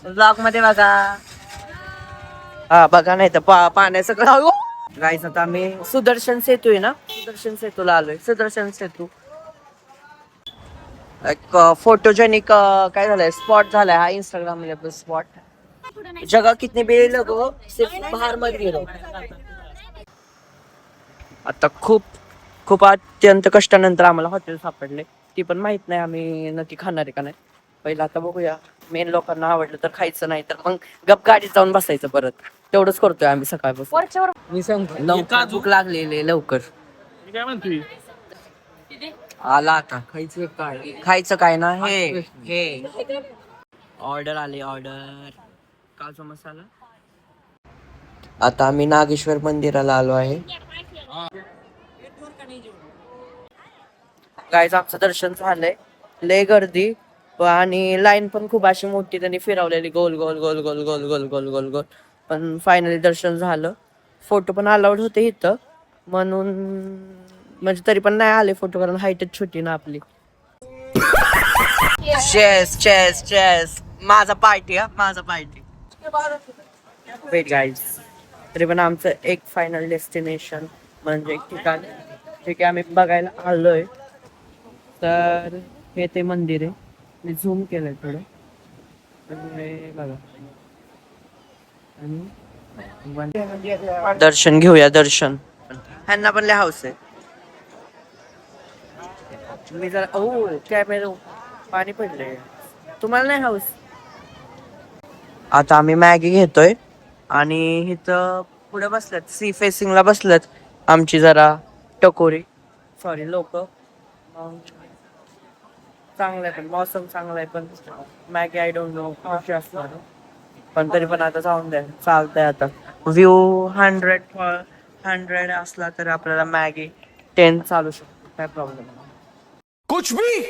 Blog मध्ये बघा. हा बघा, नाही तर पाण्याचं गाईस. आता आम्ही सुदर्शन सेतू आहे ना, सुदर्शन सेतूला आलोय. सुदर्शन सेतू एक फोटोजेनिक काय झालंय, स्पॉट झालाय हा इंस्टाग्राम मध्ये स्पॉट. जगह कितने बे लोगो सिर्फ बाहर मत गिरो. आता खूप खूप अत्यंत कष्टानंतर आम्हाला हॉटेल सापडले. ती पण माहित नाही आम्ही नक्की खाणार आहे का नाही. पहिला आता बघूया. मेन लोकांना आवडलं तर खायचं, नाही तर मग गप गाडीत जाऊन बसायचं परत. तेवढंच करतोय आम्ही सकाळपासून. मी सांगतो लवकर भूक लागलेली लवकर. काय म्हणतोय? आला आता खायचं काय ना. हे ऑर्डर आली, ऑर्डर काजू मसाला. आता आम्ही नागेश्वर मंदिराला आलो आहे. गाईज आमचं दर्शन झालंय. लय गर्दी आणि लाईन पण खूप अशी मोठी त्यांनी फिरवलेली, गोल गोल गोल गोल गोल गोल गोल गोल गोल. पण फायनली दर्शन झालं. फोटो पण अलाउड होते इथं, म्हणून म्हणजे तरी पण नाही आले फोटो, कारण हाईटच छोटी ना आपली. चेस चेस चेस माझा पार्टी, हा माझा पार्टी. वेट गाईज, तरी पण आमचं एक फायनल डेस्टिनेशन म्हणजे एक ठिकाण जे की आम्ही बघायला आलोय. तर हे ते मंदिर आहे. मी झूम केलंय थोडं. बघा, दर्शन घेऊया. दर्शन ह्यांना पण लय हाऊस आहे. मी जरा कॅमेरा पाणी पडलंय. तुम्हाला नाही हाऊस? आता आम्ही मॅगी घेतोय आणि इथं पुढे बसल्यात, सी फेसिंगला बसल्यात आमची जरा टकोरी, सॉरी लोक. चांगलं आहे, पण मौसम चांगला आहे. पण मॅगी आय डोंट नो कशी असणार, पण तरी पण आता जाऊन द्या, चालतंय. आता व्ह्यू 100 असला तर आपल्याला मॅगी 10 चालू शकतो, काय प्रॉब्लेम. कुछ भी